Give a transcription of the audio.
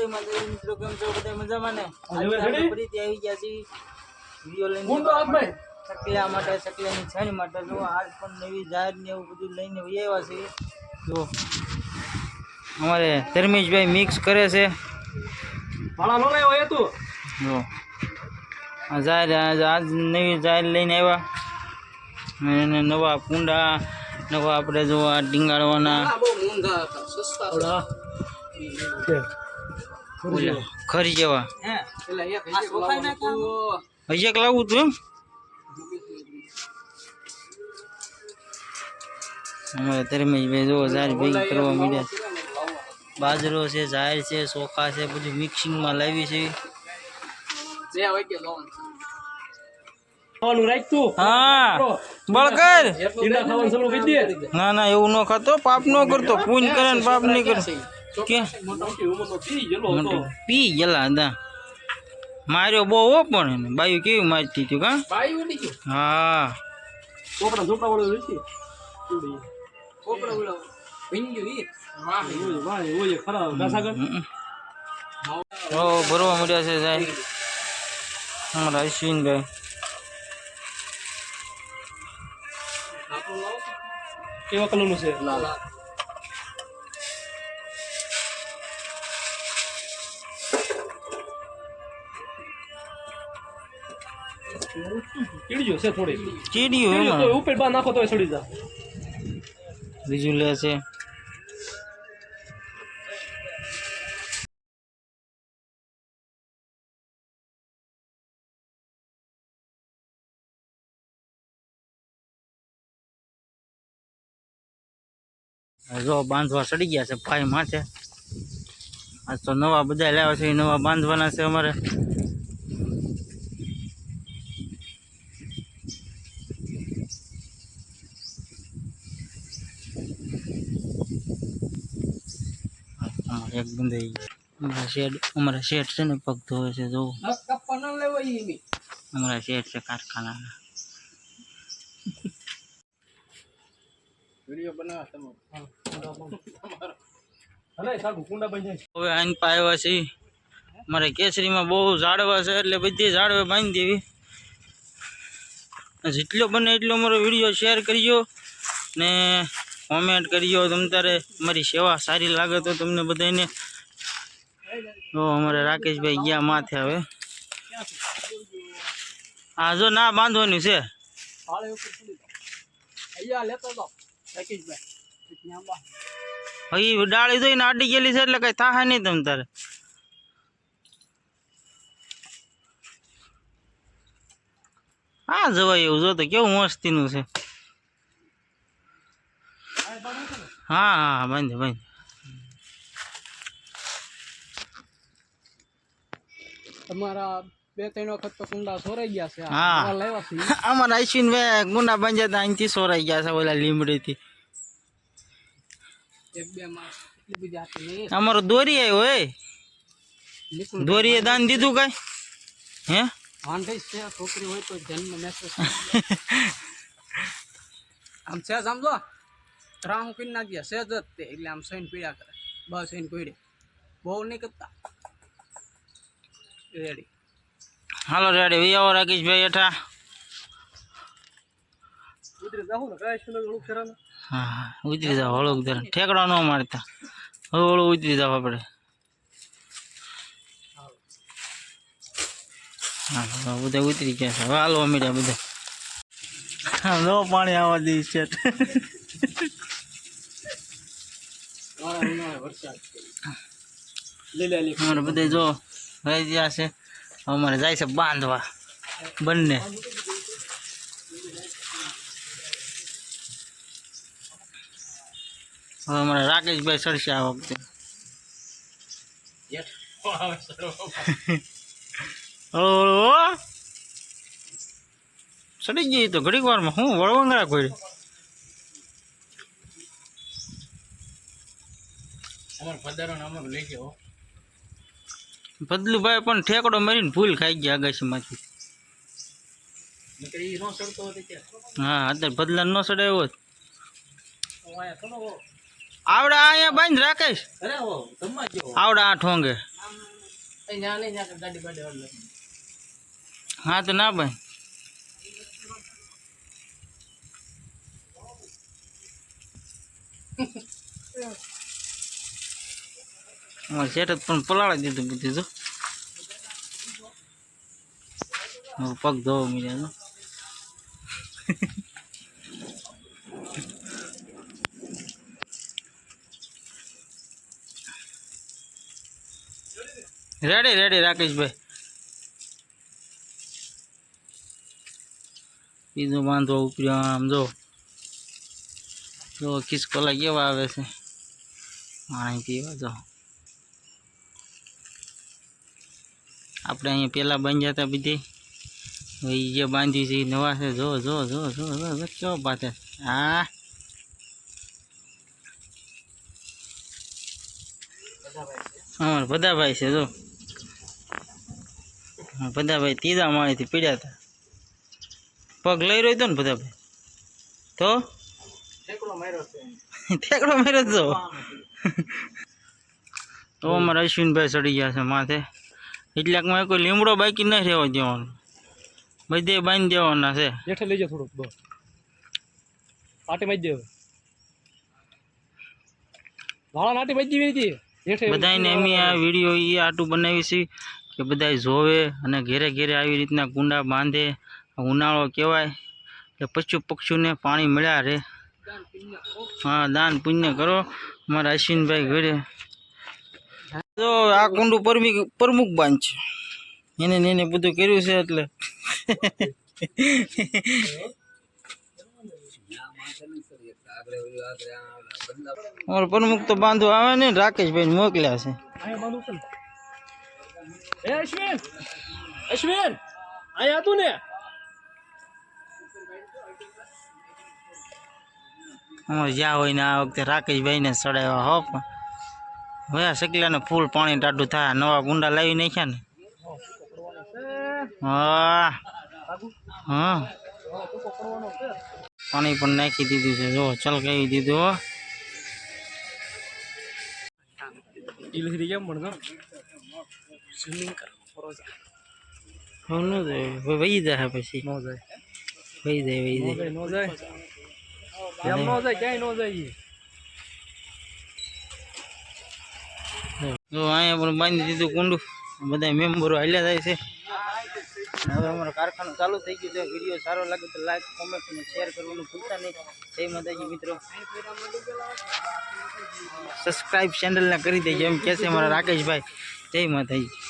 જય માતાજી મિત્રો, કેમ છો બધા મજામાં ને? આજે આપણે ફરીથી આવી ગયા છીએ વિડિયો લઈને સકલા માટે, સકલાની છાણી માટે. જો આજ પણ નવી જાહેર ને એવું બધું લઈને આવ્યા છીએ. જો અમારે ધર્મેશભાઈ મિક્સ કરે છે. ભાડા નો લાવ્યો એ તું જો આ જાહેર આજ નવી જાહેર લઈને આવ્યા અને નવા કુંડા, નવા આપણે જો આ ડીંગાડવાના ખરી જેવા હજી એક લાવવું તું એમ. અમારે ધર્મેશભાઈ જો જાહેર ભેગી કરવા માંડ્યા. બાજરો છે, જાહેર છે, ચોખા છે, બધું મિક્સિંગમાં લાવી છે. હા બળકર ના ના એવું ન ખાતો, પાપ ન કરતો, પૂન કરે ને પાપ નહીં કરે. પી ગયેલા દા માર્યો બહુ હો, પણ એને બાયું કેવી મારતી હતી કા. હા ભરવા મળ્યા છે સાહેબ અમારા અશ્વિનભાઈ. કેવા કલરનું છે? લાલ. ચીડિયો છે થોડી, ચીડિયો ઉપર બા નાખો તો સડી જા. બીજું લે છે જો બાંધવા સડી ગયા છે ભાઈ માથે. આજ તો નવા બધા લાવ્યા છે, નવા બાંધવાના છે અમારે. એક બંધ અમારા શેઠ છે ને પગ ધોવે છે. જો અમારા શેઠ છે કારખાના. હવે આઈન પાયા છે મારે કેસરીમાં બહુ ઝાડવા છે, એટલે બધી ઝાડવે બાંધી દેવી. જેટલો બને એટલો મારો વિડીયો શેર કરજો ને કોમેન્ટ કરજો. તમ તારે મારી સેવા સારી લાગે તો તમને બધાને. તો અમારે રાકેશભાઈ ગયા માથે. હવે હા જો ના બાંધવાનું છે. હવે ડાળી જોઈને આડી ગયેલી છે એટલે કઈ થાય નહીં તમ તારે. હા જવાય એવું જો તો કેવું મસ્તીનું છે. હા હા બાંધે બાંધે. તમારા બે ત્રણ વખત તો કુંડા સોરાઈ ગયા છે. હા અમારા અશ્વિનભાઈ ગુંડા બાંધ્યા હતા, અહીંથી સોરાઈ ગયા છે ઓલા લીમડીથી. અમારો દોરી આવ્યો હે, દોરીએ દાન દીધું કઈ હે છોકરી હોય તો જન્મ મેસેજ આમ છે સમજો રામ કરી નાખ્યા છે જ તે, એટલે આમ સૈન પીડા કરે બસ એને પીડે બહુ નહીં કરતા. રેડી હાલો રેડી વી આવો રાકેશભાઈ એઠા. હા ઉતરી જાવ હળુક ધરણ ઠેકડો ન મારતા, હળું હળું ઉતરી જાવ આપણે. હા બધા ઉતરી ગયા છે. હવે હાલવા મળ્યા બધા. નો પાણી આવવા દઈશ છે. અમારે બધા જો રહી ગયા છે. અમારે જાય છે બાંધવા બંને. હવે અમારે રાકેશભાઈ સરશે આ વખતે. સડી ગઈ તો ઘડીક વારમાં હું વળવંગરા કોઈ. ભદલુભાઈ પણ ઠેકડો મારીને ફૂલ ખાઈ ગયા આગાશીમાંથી. હા અત્યારે ભદલા ન સડાયો હોત. આવડા અહીંયા બાંધ રાકેશ, આવડા આ ઠોંગે ત્યાં નહીં ત્યાં ગાડી બાડી વાળો હા તો ના ભાઈ શેઠ પણ પલાળી દીધું બધું તો પગ ધોવા મળ્યા રેડી રેડી રાકેશભાઈ બીજો બાંધવો ઉપર્યો આમ જો ખિસકોલા કેવા આવે છે પાણી પીવા જો આપણે અહીંયા પેલા બાંધ્યા હતા બધી એ જે બાંધ્યું છે એ નવા છે જો જો જો જો જો કેવો પાથે હા અમારે બધાભાઈ છે જો બધાભાઈ ત્રીજા માળેથી પીડ્યા હતા પગ લઈ રહ્યો હતો ને બધાભાઈ તો ઠેકડો માર્યો તો અમારા અશ્વિનભાઈ ચડી ગયા છે માથે એટલાકમાં કોઈ લીમડો બાકી નહીં રહેવા દેવાનો બધે બાંધી દેવાના છે જેઠે લઈ જાઓ થોડુંક દો આટી મારી દેવ વાળા નાટી મારી દેવી હતી જેઠે બધાને અમે આ વિડીયો એ આટું બનાવી છે કે બધા જોવે અને ઘેરે ઘેરે આવી રીતના કુંડા બાંધે ઉનાળો કહેવાય કે પશુ પક્ષીઓને પાણી મળ્યા રહે હા દાન પુણ્ય કરો અમારા અશ્વિનભાઈ ઘરે જો આ કુંડું પ્રમુખ બાંધ છે એને બધું કર્યું છે એટલે અમારો પ્રમુખ તો બાંધો આવે ને રાકેશભાઈ મોકલ્યા છે એ અશ્વિન અહીંયા હતું ને જ્યાં હોય ને આ વખતે રાકેશભાઈને ચડાવ્યા હો પણ હવે સકલાને ફૂલ પાણી ટાઢું થાય નવા કુંડા લાવી નાખ્યા ને હા હા પાણી પણ નાખી દીધું છે જો ચલકાવી દીધું હો સ્વિમિંગ કરો વહી જાય પછી નો જાય વહી જાય નો જાય એમ નો જાય ક્યાંય નો જાય જો અહીંયા પણ બાંધી દીધું કુંડું બધા મેમ્બરો હાલ્યા જાય છે હવે અમારો કારખાનો ચાલુ થઈ ગયો છે વિડીયો સારો લાગે તો લાઈક કોમેન્ટ અને શેર કરવાનું ભૂલતા નહીં જય માતાજી મિત્રો સબસ્ક્રાઇબ ચેનલને કરી દેજો એમ કહે છે અમારા રાકેશભાઈ જય માતાજી